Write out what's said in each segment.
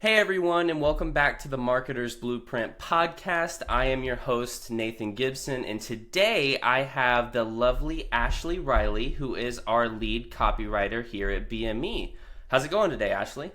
Hey everyone, and welcome back to the Marketer's Blueprint podcast. I am your host, Nathan Gibson, and today I have the lovely Ashley Riley, who is our lead copywriter here at BME. How's it going today, Ashley?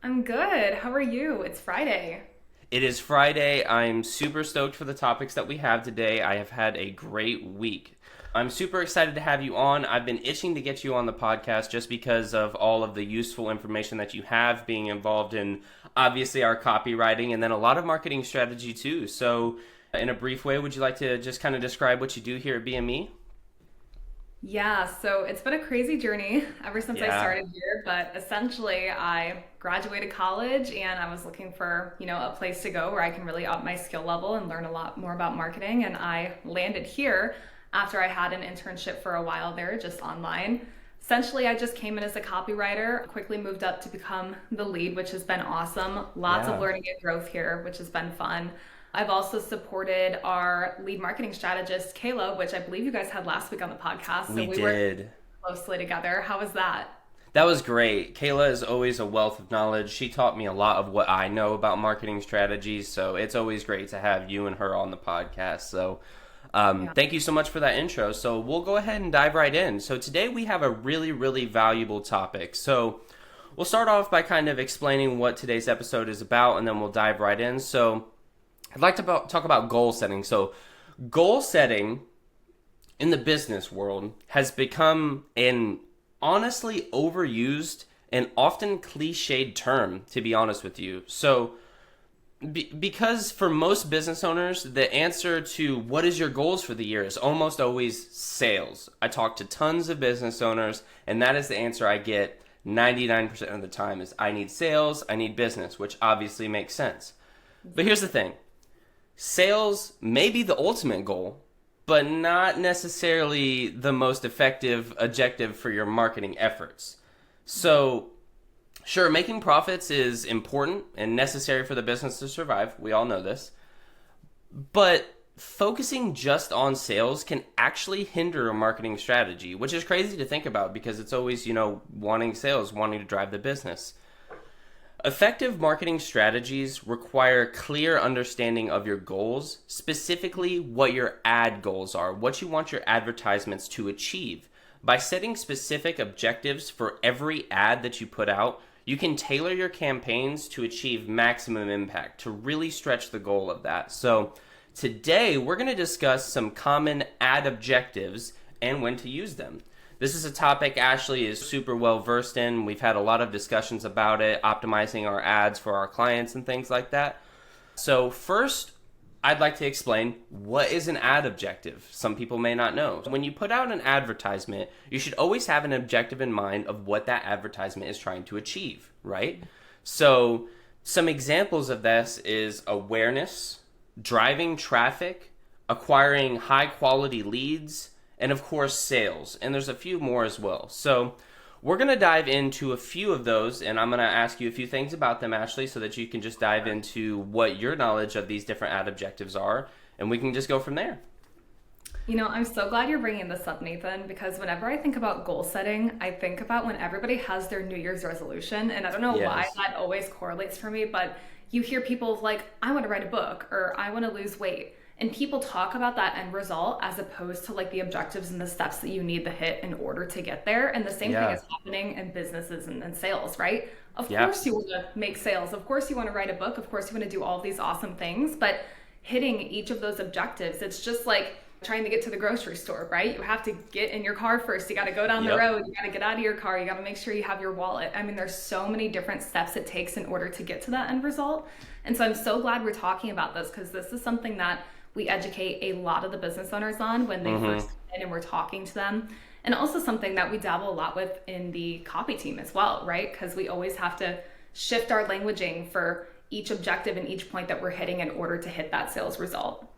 I'm good. How are you? It's Friday. It is Friday. I'm super stoked for the topics that we have today. I have had a great week. I'm super excited to have you on. I've been itching to get you on the podcast just because of all of the useful information that you have being involved in, obviously, our copywriting and then a lot of marketing strategy too. So in a brief way, would you like to just kind of describe what you do here at BME? Yeah, so it's been a crazy journey ever since I Yeah. started here, but essentially I graduated college and I was looking for, a place to go where I can really up my skill level and learn a lot more about marketing, and I landed here after I had an internship for a while there just online. Essentially, I just came in as a copywriter, quickly moved up to become the lead, which has been awesome. Lots Yeah. of learning and growth here, which has been fun. I've also supported our lead marketing strategist, Kayla, which I believe you guys had last week on the podcast. So We we worked did. closely together. How was that? That was great. Kayla is always a wealth of knowledge. She taught me a lot of what I know about marketing strategies, so it's always great to have you and her on the podcast. So thank you so much for that intro. So we'll go ahead and dive right in. So today we have a really, really valuable topic. So we'll start off by kind of explaining what today's episode is about, and then we'll dive right in. So I'd like to talk about goal setting. So goal setting in the business world has become an honestly overused and often cliched term, to be honest with you. So because for most business owners, the answer to what is your goals for the year is almost always sales. I talk to tons of business owners, and that is the answer I get 99% of the time is I need sales, I need business, which obviously makes sense. But here's the thing. Sales may be the ultimate goal, but not necessarily the most effective objective for your marketing efforts. So sure, making profits is important and necessary for the business to survive. We all know this. But focusing just on sales can actually hinder a marketing strategy, which is crazy to think about because it's always, wanting sales, wanting to drive the business. Effective marketing strategies require clear understanding of your goals, specifically what your ad goals are, what you want your advertisements to achieve. By setting specific objectives for every ad that you put out, you can tailor your campaigns to achieve maximum impact, to really stretch the goal of that. So today, we're going to discuss some common ad objectives and when to use them. This is a topic Ashley is super well versed in. We've had a lot of discussions about it, optimizing our ads for our clients and things like that. So first, I'd like to explain what is an ad objective. Some people may not know. When you put out an advertisement, you should always have an objective in mind of what that advertisement is trying to achieve, right? So some examples of this is awareness, driving traffic, acquiring high quality leads, and of course sales. And there's a few more as well. So we're going to dive into a few of those, and I'm going to ask you a few things about them, Ashley, so that you can just dive into what your knowledge of these different ad objectives are, and we can just go from there. I'm so glad you're bringing this up, Nathan, because whenever I think about goal setting, I think about when everybody has their New Year's resolution, and I don't know why Yes. that always correlates for me, but you hear people like, I want to write a book, or I want to lose weight. And people talk about that end result as opposed to like the objectives and the steps that you need to hit in order to get there. And the same thing is happening in businesses and sales, right? Of course you want to make sales. Of course you want to write a book. Of course you want to do all these awesome things. But hitting each of those objectives, it's just like trying to get to the grocery store, right? You have to get in your car first. You got to go down the road. You got to get out of your car. You got to make sure you have your wallet. I mean, there's so many different steps it takes in order to get to that end result. And so I'm so glad we're talking about this because this is something that we educate a lot of the business owners on when they first come in and we're talking to them. And also something that we dabble a lot with in the copy team as well, right? Because we always have to shift our languaging for each objective and each point that we're hitting in order to hit that sales result.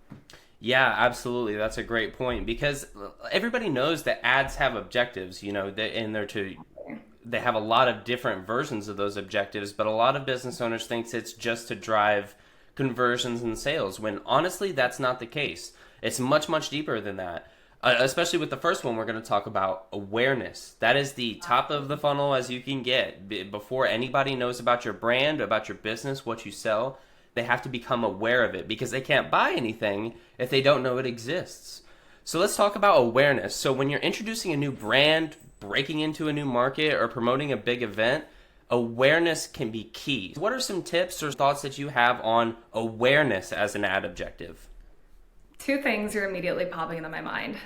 Yeah, absolutely. That's a great point because everybody knows that ads have objectives, they have a lot of different versions of those objectives, but a lot of business owners think it's just to drive conversions and sales when honestly that's not the case. It's much, much deeper than that. Especially with the first one, we're going to talk about awareness. That is the top of the funnel as you can get. Before anybody knows about your brand, about your business, what you sell, they have to become aware of it because they can't buy anything if they don't know it exists. So let's talk about awareness. So when you're introducing a new brand, breaking into a new market, or promoting a big event, awareness can be key. What are some tips or thoughts that you have on awareness as an ad objective? Two things are immediately popping into my mind.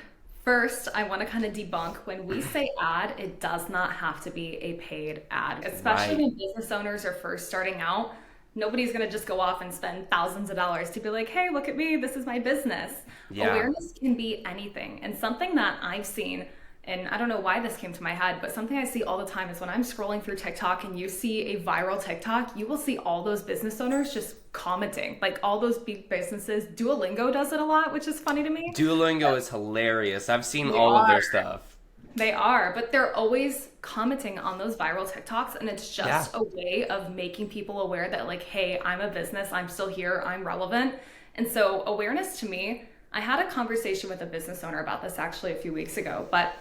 First, I want to kind of debunk when we say ad, it does not have to be a paid ad, especially when business owners are first starting out. Nobody's going to just go off and spend thousands of dollars to be like, hey, look at me, this is my business. Yeah. Awareness can be anything. And something that I've seen, and I don't know why this came to my head, but something I see all the time is when I'm scrolling through TikTok and you see a viral TikTok, you will see all those business owners just commenting, like all those big businesses. Duolingo does it a lot, which is funny to me. Duolingo is hilarious. I've seen all of their stuff. They are, but they're always commenting on those viral TikToks, and it's just a way of making people aware that like, hey, I'm a business, I'm still here, I'm relevant. And so awareness to me, I had a conversation with a business owner about this actually a few weeks ago, but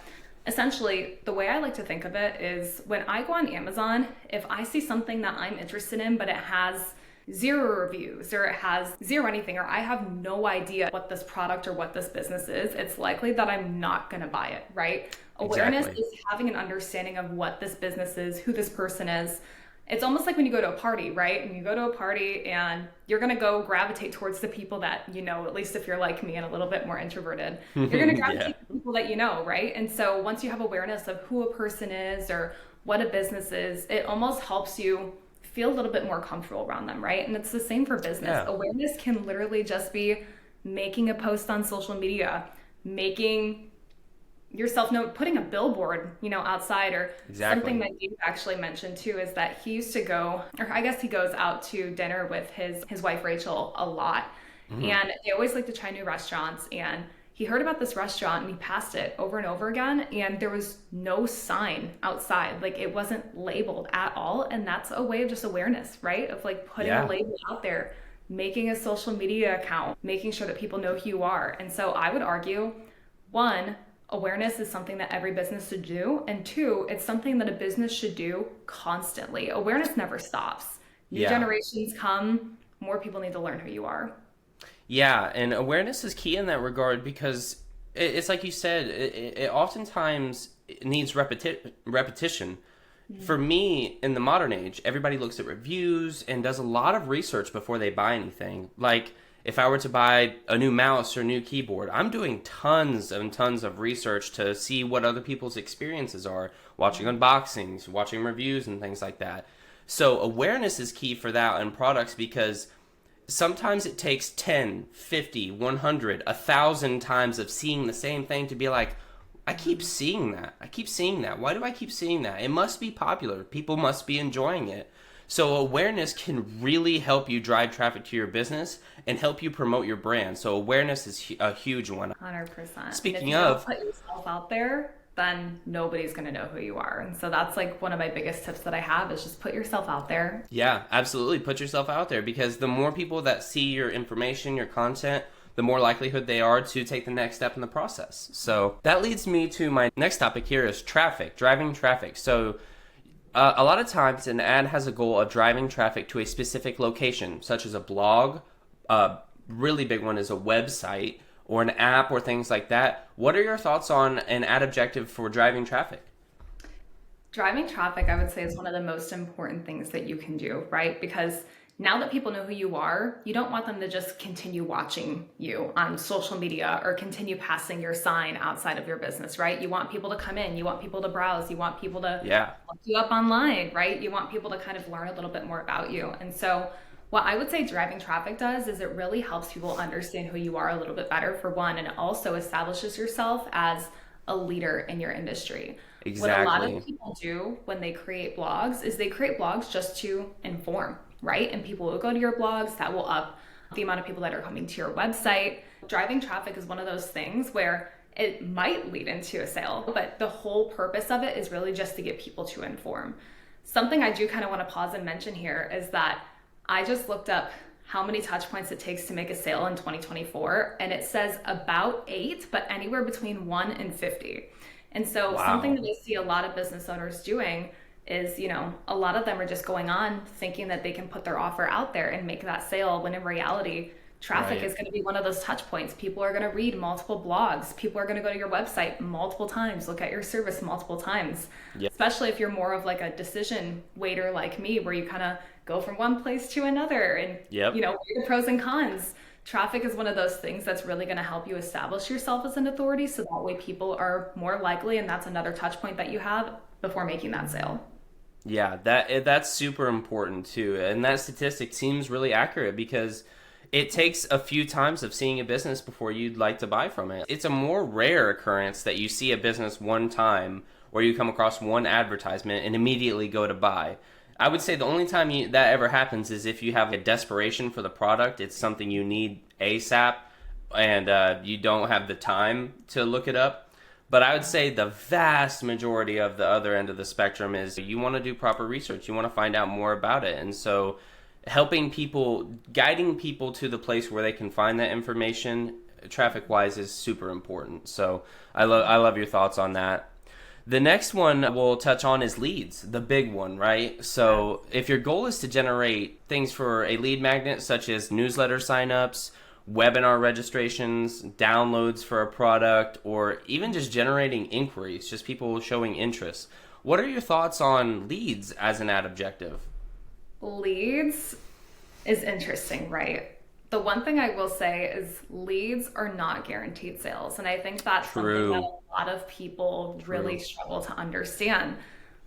essentially the way I like to think of it is when I go on Amazon, if I see something that I'm interested in, but it has 0 reviews or it has 0 anything, or I have no idea what this product or what this business is, it's likely that I'm not going to buy it, right? Awareness is having an understanding of what this business is, who this person is. It's almost like when you go to a party, right? And you go to a party and you're going to go gravitate towards the people that you know, at least if you're like me and a little bit more introverted, you're going to gravitate to people that you know, right? And so once you have awareness of who a person is or what a business is, it almost helps you feel a little bit more comfortable around them, right? And it's the same for business. Yeah. Awareness can literally just be making a post on social media, making yourself know, putting a billboard, outside, or something that Dave actually mentioned too, is that he used to go, or I guess he goes out to dinner with his wife, Rachel, a lot. And they always like to try new restaurants. And he heard about this restaurant and he passed it over and over again. And there was no sign outside. Like it wasn't labeled at all. And that's a way of just awareness, right? Of like putting a label out there, making a social media account, making sure that people know who you are. And so I would argue, 1, awareness is something that every business should do. And 2, it's something that a business should do constantly. Awareness never stops. New generations come, more people need to learn who you are. Yeah, and awareness is key in that regard because it's like you said, it oftentimes needs repetition. For me, in the modern age, everybody looks at reviews and does a lot of research before they buy anything. Like, if I were to buy a new mouse or new keyboard, I'm doing tons and tons of research to see what other people's experiences are, watching unboxings, watching reviews and things like that. So awareness is key for that in products because sometimes it takes 10, 50, 100, 1,000 times of seeing the same thing to be like, I keep seeing that. Why do I keep seeing that? It must be popular. People must be enjoying it. So awareness can really help you drive traffic to your business and help you promote your brand. So awareness is a huge one. 100%. Speaking of, put yourself out there, then nobody's going to know who you are. And so that's like one of my biggest tips that I have is just put yourself out there. Yeah, absolutely. Put yourself out there because the more people that see your information, your content, the more likelihood they are to take the next step in the process. So that leads me to my next topic here is traffic, driving traffic. So a lot of times an ad has a goal of driving traffic to a specific location, such as a blog. Really big one is a website or an app or things like that. What are your thoughts on an ad objective for driving traffic? Driving traffic, I would say, is one of the most important things that you can do, right? Because now that people know who you are, you don't want them to just continue watching you on social media or continue passing your sign outside of your business, right? You want people to come in, you want people to browse, you want people to look you up online, right? You want people to kind of learn a little bit more about you. And so what I would say driving traffic does is it really helps people understand who you are a little bit better, for one, and it also establishes yourself as a leader in your industry. Exactly. What a lot of people do when they create blogs is they create blogs just to inform, right? And people will go to your blogs, that will up the amount of people that are coming to your website. Driving traffic is one of those things where it might lead into a sale, but the whole purpose of it is really just to get people to inform. Something I do kind of want to pause and mention here is that I just looked up how many touch points it takes to make a sale in 2024. And it says about 8, but anywhere between 1 and 50. And so something that I see a lot of business owners doing is, a lot of them are just going on thinking that they can put their offer out there and make that sale, when in reality, traffic is going to be one of those touch points. People are going to read multiple blogs. People are going to go to your website multiple times, look at your service multiple times, especially if you're more of like a decision waiter like me, where you kind of go from one place to another and, weigh the pros and cons. Traffic is one of those things that's really going to help you establish yourself as an authority. So that way people are more likely, and that's another touch point that you have before making that sale. Yeah, that's super important too. And that statistic seems really accurate, because it takes a few times of seeing a business before you'd like to buy from it. It's a more rare occurrence that you see a business one time, or you come across one advertisement and immediately go to buy. I would say the only time that ever happens is if you have a desperation for the product. It's something you need ASAP, and you don't have the time to look it up. But I would say the vast majority of the other end of the spectrum is you want to do proper research. You want to find out more about it. And so helping people, guiding people to the place where they can find that information traffic-wise is super important. So I love your thoughts on that. The next one we'll touch on is leads, the big one, right? So if your goal is to generate things for a lead magnet, such as newsletter signups, webinar registrations, downloads for a product, or even just generating inquiries, just people showing interest, what are your thoughts on leads as an ad objective? Leads is interesting, right? The one thing I will say is leads are not guaranteed sales. And I think that's something that a lot of people really struggle to understand.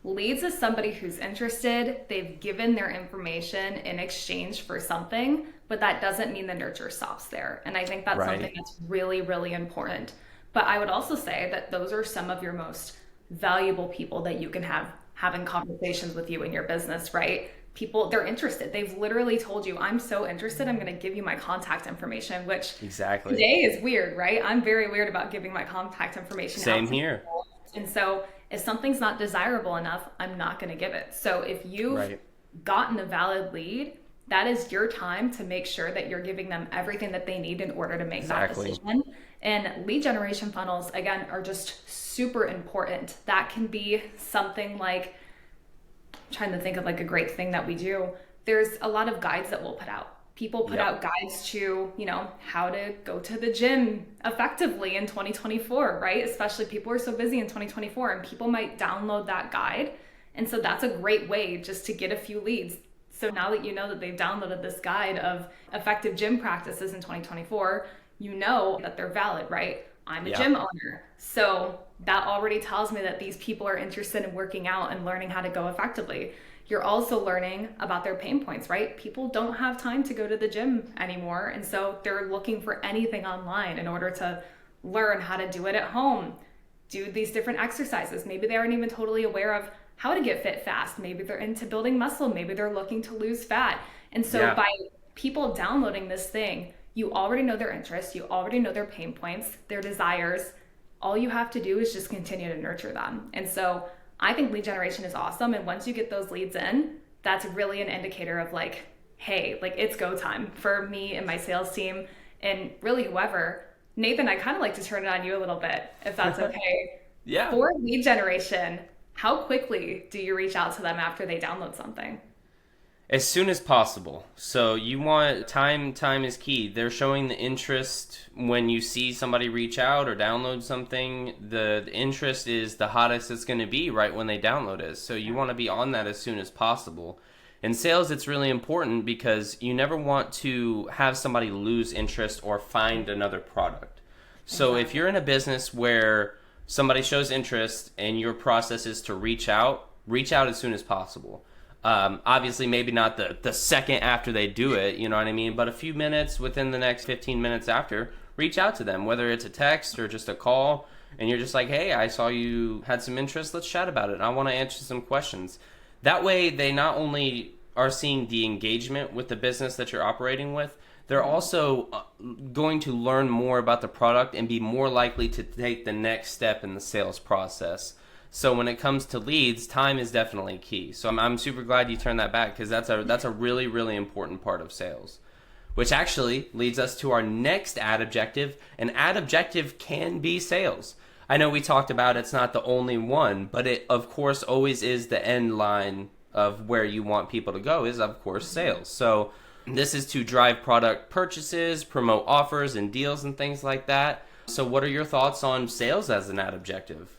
Leads is somebody who's interested, they've given their information in exchange for something, but that doesn't mean the nurture stops there. And I think that's something that's really, really important. But I would also say that those are some of your most valuable people that you can have having conversations with you in your business, right? People, they're interested. They've literally told you, I'm so interested, I'm going to give you my contact information, which today is weird, right? I'm very weird about giving my contact information. Same here. And so if something's not desirable enough, I'm not going to give it. So if you've gotten a valid lead, that is your time to make sure that you're giving them everything that they need in order to make that decision. And lead generation funnels, again, are just super important. That can be something like, trying to think of like a great thing that we do. There's a lot of guides that we'll put out. People put out guides to, how to go to the gym effectively in 2024, right? Especially people are so busy in 2024, and people might download that guide. And so that's a great way just to get a few leads. So now that you know that they've downloaded this guide of effective gym practices in 2024, you know that they're valid, right? I'm a gym owner. So that already tells me that these people are interested in working out and learning how to go effectively. You're also learning about their pain points, right? People don't have time to go to the gym anymore. And so they're looking for anything online in order to learn how to do it at home, do these different exercises. Maybe they aren't even totally aware of how to get fit fast. Maybe they're into building muscle. Maybe they're looking to lose fat. And so by people downloading this thing, you already know their interests, you already know their pain points, their desires. All you have to do is just continue to nurture them. And so I think lead generation is awesome. And once you get those leads in, that's really an indicator of like, hey, like it's go time for me and my sales team and really whoever. Nathan, I kind of like to turn it on you a little bit, if that's okay. For lead generation, how quickly do you reach out to them after they download something? As soon as possible. So you want time is key. They're showing the interest when you see somebody reach out or download something. The interest is the hottest it's going to be right when they download it. So you want to be on that as soon as possible. In sales, it's really important because you never want to have somebody lose interest or find another product. So if you're in a business where somebody shows interest and your process is to reach out as soon as possible. Obviously, maybe not the second after they do it, you know what I mean? But a few minutes within the next 15 minutes after, reach out to them, whether it's a text or just a call. And you're just like, hey, I saw you had some interest. Let's chat about it. I want to answer some questions. That way, they not only are seeing the engagement with the business that you're operating with, they're also going to learn more about the product and be more likely to take the next step in the sales process. So when it comes to leads, time is definitely key. So I'm super glad you turned that back because that's a really, really important part of sales. which actually leads us to our next ad objective. An ad objective can be sales. I know we talked about it's not the only one, but it, of course, always is the end line of where you want people to go is, of course, sales. So this is to drive product purchases, promote offers and deals and things like that. So what are your thoughts on sales as an ad objective?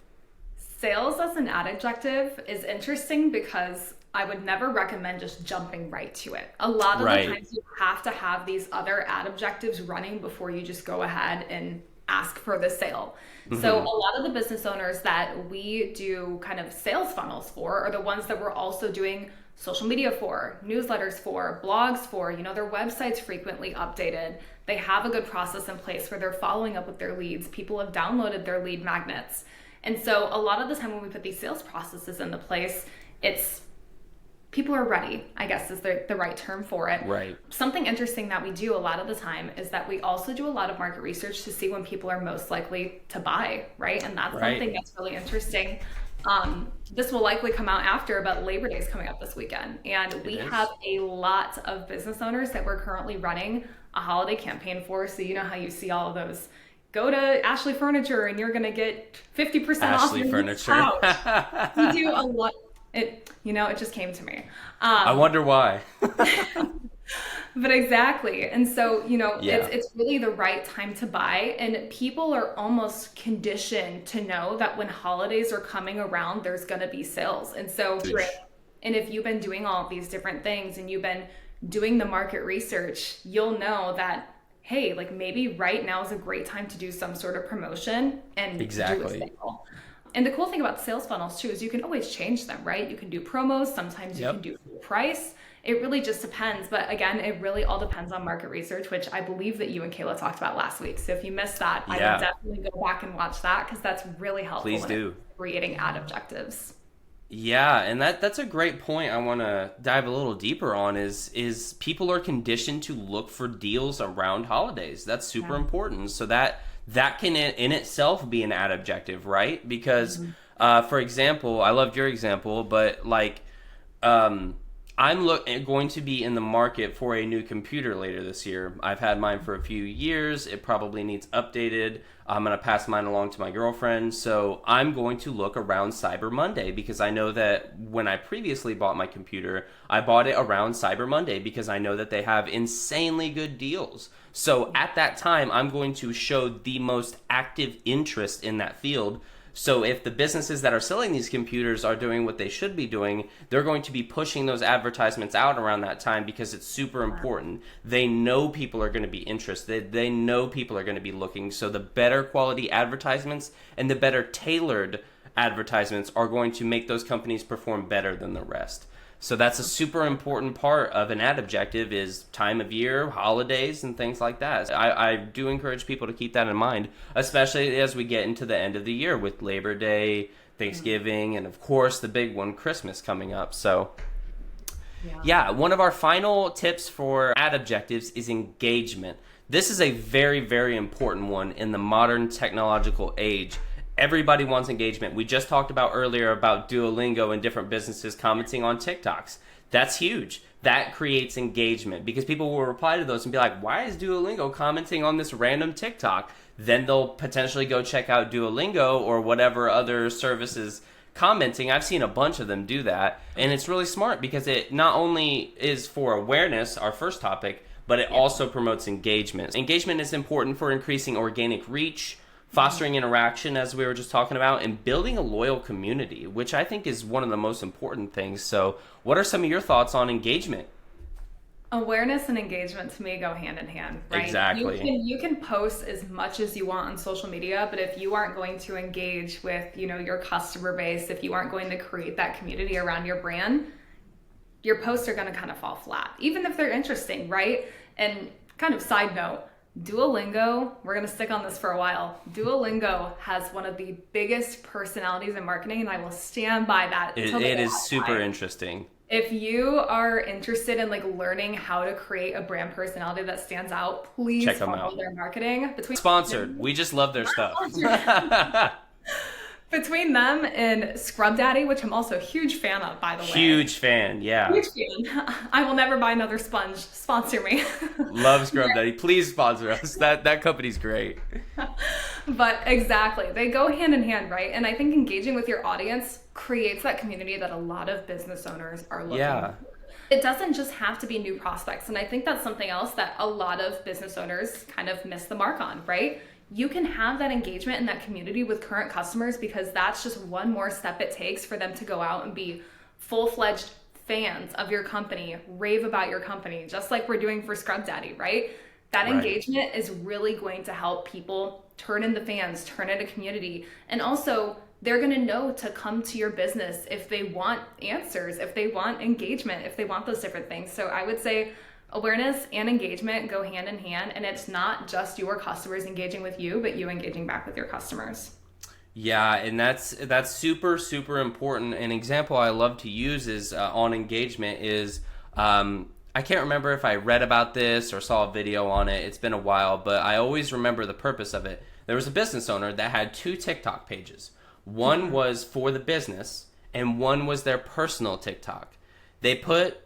Sales as an ad objective is interesting because I would never recommend just jumping right to it. A lot of the times you have to have these other ad objectives running before you just go ahead and ask for the sale. So a lot of the business owners that we do kind of sales funnels for are the ones that we're also doing social media for, newsletters for, blogs for, their websites frequently updated. They have a good process in place where they're following up with their leads. People have downloaded their lead magnets. And so a lot of the time when we put these sales processes into place, it's people are ready, I guess is the right term for it. Right. Something interesting that we do a lot of the time is that we also do a lot of market research to see when people are most likely to buy, right? And that's something that's really interesting. This will likely come out after, but Labor Day is coming up this weekend. And we have a lot of business owners that we're currently running a holiday campaign for. So you know how you see all of those. Go to Ashley Furniture and you're going to get 50% off Ashley Furniture. We do a lot. It just came to me. I wonder why. But exactly. And so, it's really the right time to buy. And people are almost conditioned to know that when holidays are coming around, there's going to be sales. And so, and if you've been doing all of these different things and you've been doing the market research, you'll know that, hey, like maybe right now is a great time to do some sort of promotion and do a sale. And the cool thing about sales funnels too is you can always change them, right? You can do promos. Sometimes you can do full price. It really just depends. But again, it really all depends on market research, which I believe that you and Kayla talked about last week. So if you missed that, I would definitely go back and watch that because that's really helpful. Please do. Creating ad objectives. Yeah, and that's a great point I want to dive a little deeper on is people are conditioned to look for deals around holidays. That's super important. So that can in itself be an ad objective, right? Because, for example, I loved your example, but like, I'm going to be in the market for a new computer later this year. I've had mine for a few years. It probably needs updated. I'm going to pass mine along to my girlfriend. So I'm going to look around Cyber Monday because I know that when I previously bought my computer, I bought it around Cyber Monday because I know that they have insanely good deals. So at that time, I'm going to show the most active interest in that field. So if the businesses that are selling these computers are doing what they should be doing, they're going to be pushing those advertisements out around that time because it's super important. They know people are going to be interested. They know people are going to be looking. So the better quality advertisements and the better tailored advertisements are going to make those companies perform better than the rest. So that's a super important part of an ad objective is time of year, holidays, and things like that. I do encourage people to keep that in mind, especially as we get into the end of the year with Labor Day, Thanksgiving, and of course the big one, Christmas, coming up. So yeah, one of our final tips for ad objectives is engagement. This is a very, very important one in the modern technological age. Everybody wants engagement. We just talked about earlier about Duolingo and different businesses commenting on TikToks. That's huge. That creates engagement because people will reply to those and be like, why is Duolingo commenting on this random TikTok? Then they'll potentially go check out Duolingo or whatever other services commenting. I've seen a bunch of them do that. And it's really smart because it not only is for awareness, our first topic, but it also promotes engagement. Engagement is important for increasing organic reach, fostering interaction, as we were just talking about, and building a loyal community, which I think is one of the most important things. So what are some of your thoughts on engagement? Awareness and engagement to me go hand in hand, right? Exactly. You can post as much as you want on social media, but if you aren't going to engage with, your customer base, if you aren't going to create that community around your brand, your posts are going to kind of fall flat, even if they're interesting, right? And kind of side note, Duolingo, we're going to stick on this for a while. Duolingo has one of the biggest personalities in marketing, and I will stand by that. It is super interesting. If you are interested in learning how to create a brand personality that stands out, please check them follow out. Their marketing. Sponsored. We just love their stuff. Between them and Scrub Daddy, which I'm also a huge fan of, by the way. Huge fan, yeah. Huge fan. I will never buy another sponge. Sponsor me. Love Scrub Daddy. Please sponsor us. That company's great. But exactly, they go hand in hand, right? And I think engaging with your audience creates that community that a lot of business owners are looking for. It doesn't just have to be new prospects. And I think that's something else that a lot of business owners kind of miss the mark on, right? You can have that engagement in that community with current customers because that's just one more step it takes for them to go out and be full-fledged fans of your company, rave about your company, just like we're doing for Scrub Daddy, right? That engagement is really going to help people turn into fans, turn into community. And also, they're going to know to come to your business if they want answers, if they want engagement, if they want those different things. So I would say awareness and engagement go hand in hand, and it's not just your customers engaging with you, but you engaging back with your customers. Yeah, and that's super, super important. An example I love to use is on engagement is, I can't remember if I read about this or saw a video on it. It's been a while, but I always remember the purpose of it. There was a business owner that had 2 TikTok pages. One was for the business, and one was their personal TikTok. They put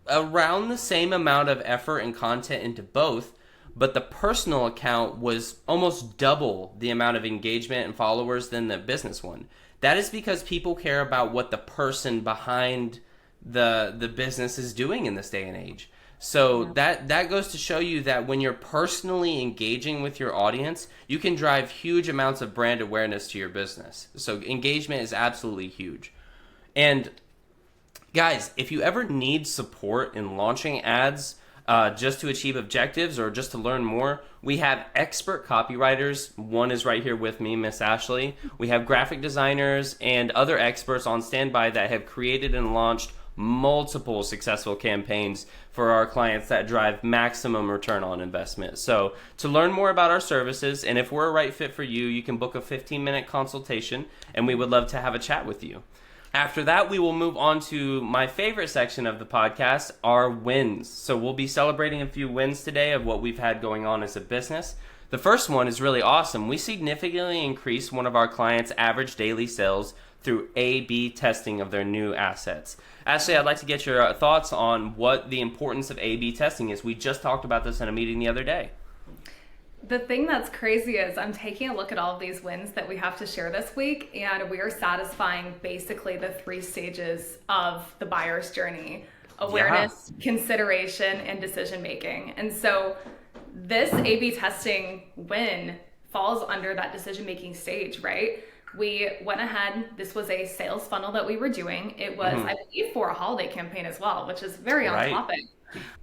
around the same amount of effort and content into both, but the personal account was almost double the amount of engagement and followers than the business one. That is because people care about what the person behind the business is doing in this day and age. So that goes to show you that when you're personally engaging with your audience, you can drive huge amounts of brand awareness to your business. So engagement is absolutely huge. And guys, if you ever need support in launching ads just to achieve objectives or just to learn more, we have expert copywriters. One is right here with me, Miss Ashley. We have graphic designers and other experts on standby that have created and launched multiple successful campaigns for our clients that drive maximum return on investment. So to learn more about our services and if we're a right fit for you, you can book a 15-minute consultation and we would love to have a chat with you. After that, we will move on to my favorite section of the podcast, our wins. So we'll be celebrating a few wins today of what we've had going on as a business. The first one is really awesome. We significantly increased one of our clients' average daily sales through A/B testing of their new assets. Ashley, I'd like to get your thoughts on what the importance of A/B testing is. We just talked about this in a meeting the other day. The thing that's crazy is I'm taking a look at all of these wins that we have to share this week, and we are satisfying basically the 3 stages of the buyer's journey: awareness, consideration, and decision making. And so this A/B testing win falls under that decision making stage, right? We went ahead, this was a sales funnel that we were doing. It was, I believe, for a holiday campaign as well, which is very on topic.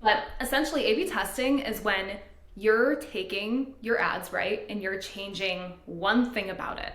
But essentially, A/B testing is when you're taking your ads, right, and you're changing one thing about it.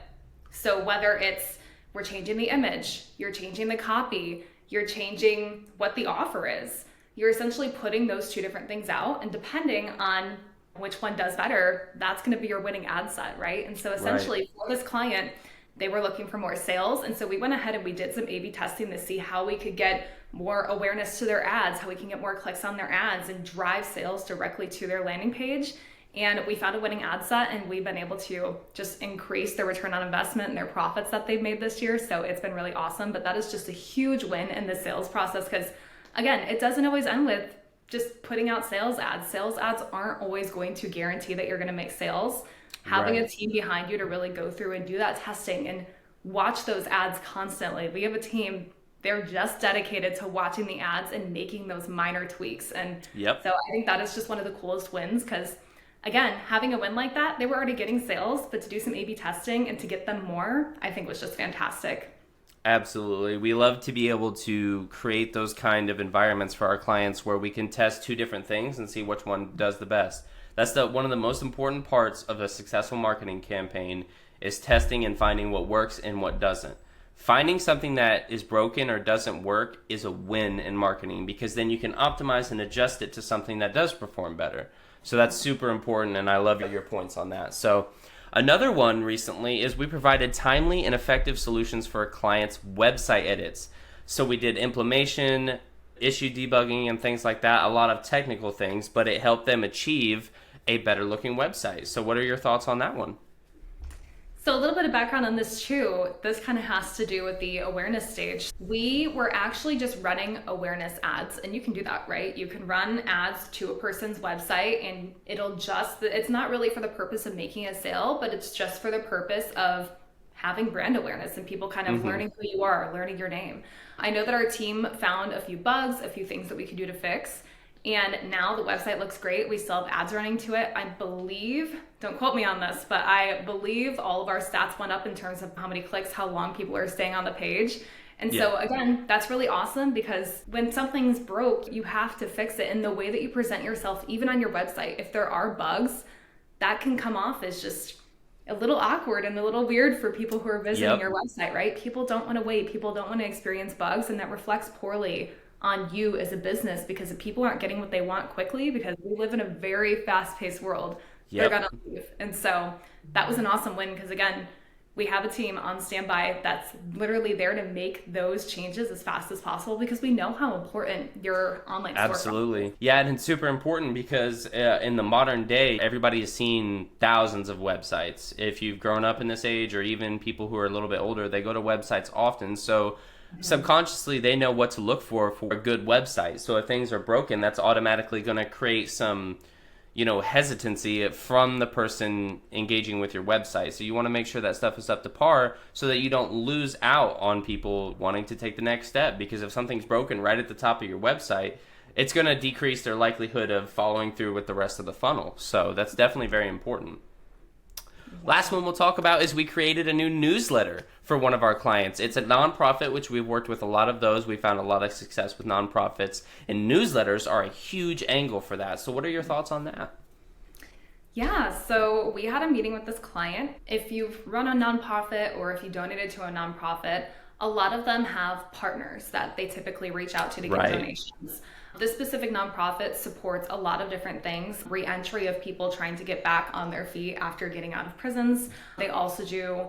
So whether it's we're changing the image, you're changing the copy, you're changing what the offer is, you're essentially putting those 2 different things out, and depending on which one does better, that's going to be your winning ad set, right? And so essentially for this client, they were looking for more sales. And so we went ahead and we did some A/B testing to see how we could get more awareness to their ads, how we can get more clicks on their ads and drive sales directly to their landing page. And we found a winning ad set, and we've been able to just increase their return on investment and their profits that they've made this year. So it's been really awesome. But that is just a huge win in the sales process because, again, it doesn't always end with just putting out sales ads. Sales ads aren't always going to guarantee that you're going to make sales. Having a team behind you to really go through and do that testing and watch those ads constantly. We have a team, they're just dedicated to watching the ads and making those minor tweaks. And so I think that is just one of the coolest wins because, again, having a win like that, they were already getting sales, but to do some A/B testing and to get them more, I think was just fantastic. Absolutely. We love to be able to create those kind of environments for our clients where we can test 2 different things and see which one does the best. That's one of the most important parts of a successful marketing campaign is testing and finding what works and what doesn't. Finding something that is broken or doesn't work is a win in marketing because then you can optimize and adjust it to something that does perform better. So that's super important, and I love your points on that. So another one recently is we provided timely and effective solutions for a client's website edits. So we did implementation, issue debugging, and things like that, a lot of technical things, but it helped them achieve a better looking website. So what are your thoughts on that one? So a little bit of background on this too. This kind of has to do with the awareness stage. We were actually just running awareness ads, and you can do that, right? You can run ads to a person's website and it's not really for the purpose of making a sale, but it's just for the purpose of having brand awareness and people kind of learning who you are, learning your name. I know that our team found a few bugs, a few things that we could do to fix. And now the website looks great. We still have ads running to it. I believe, don't quote me on this, but I believe all of our stats went up in terms of how many clicks, how long people are staying on the page. And so again, that's really awesome because when something's broke, you have to fix it. And the way that you present yourself, even on your website, if there are bugs, that can come off as just a little awkward and a little weird for people who are visiting your website, right? People don't want to wait. People don't want to experience bugs, and that reflects poorly on you as a business because if people aren't getting what they want quickly, because we live in a very fast-paced world, they're gonna leave. And so that was an awesome win because again, we have a team on standby that's literally there to make those changes as fast as possible because we know how important your online store is. Absolutely. Yeah, and it's super important because in the modern day, everybody has seen thousands of websites. If you've grown up in this age or even people who are a little bit older, they go to websites often. So subconsciously, they know what to look for a good website. So if things are broken, that's automatically going to create some, hesitancy from the person engaging with your website. So you want to make sure that stuff is up to par so that you don't lose out on people wanting to take the next step. Because if something's broken right at the top of your website, it's going to decrease their likelihood of following through with the rest of the funnel. So that's definitely very important. Last one we'll talk about is we created a new newsletter for one of our clients. It's a nonprofit, which we've worked with a lot of those. We found a lot of success with nonprofits, and newsletters are a huge angle for that. So what are your thoughts on that? Yeah, so we had a meeting with this client. If you've run a nonprofit or if you donated to a nonprofit, a lot of them have partners that they typically reach out to give donations. This specific nonprofit supports a lot of different things, re-entry of people trying to get back on their feet after getting out of prisons. They also do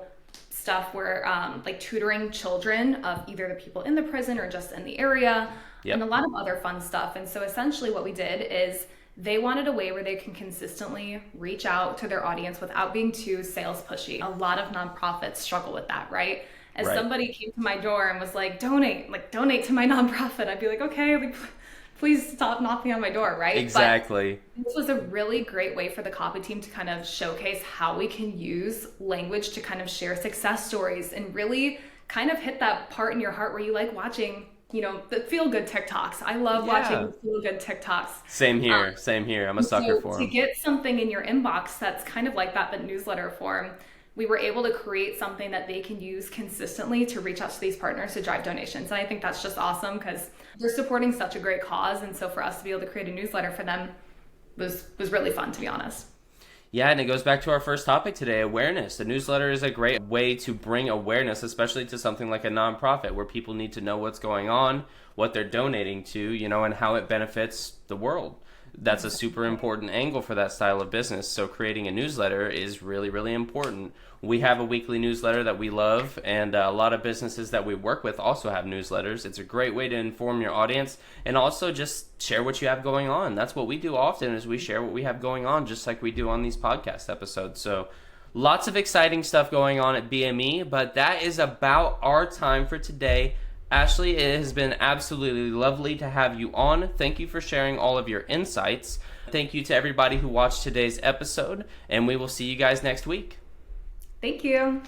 stuff where like tutoring children of either the people in the prison or just in the area, and a lot of other fun stuff. And so essentially what we did is they wanted a way where they can consistently reach out to their audience without being too sales pushy. A lot of nonprofits struggle with that, right? As somebody came to my door and was like, donate to my nonprofit, I'd be like, okay, please stop knocking on my door, right? Exactly. But this was a really great way for the copy team to kind of showcase how we can use language to kind of share success stories and really kind of hit that part in your heart where you like watching, the feel-good TikToks. I love watching feel-good TikToks. Same here. I'm a sucker for them. To get something in your inbox that's kind of like that, but newsletter form, we were able to create something that they can use consistently to reach out to these partners to drive donations. And I think that's just awesome because they're supporting such a great cause. And so for us to be able to create a newsletter for them was really fun, to be honest. Yeah, and it goes back to our first topic today, awareness. The newsletter is a great way to bring awareness, especially to something like a nonprofit where people need to know what's going on, what they're donating to, and how it benefits the world. That's a super important angle for that style of business. So creating a newsletter is really, really important. We have a weekly newsletter that we love, and a lot of businesses that we work with also have newsletters. It's a great way to inform your audience and also just share what you have going on. That's what we do often is we share what we have going on, just like we do on these podcast episodes. So lots of exciting stuff going on at BME, but that is about our time for today. Ashley, it has been absolutely lovely to have you on. Thank you for sharing all of your insights. Thank you to everybody who watched today's episode, and we will see you guys next week. Thank you.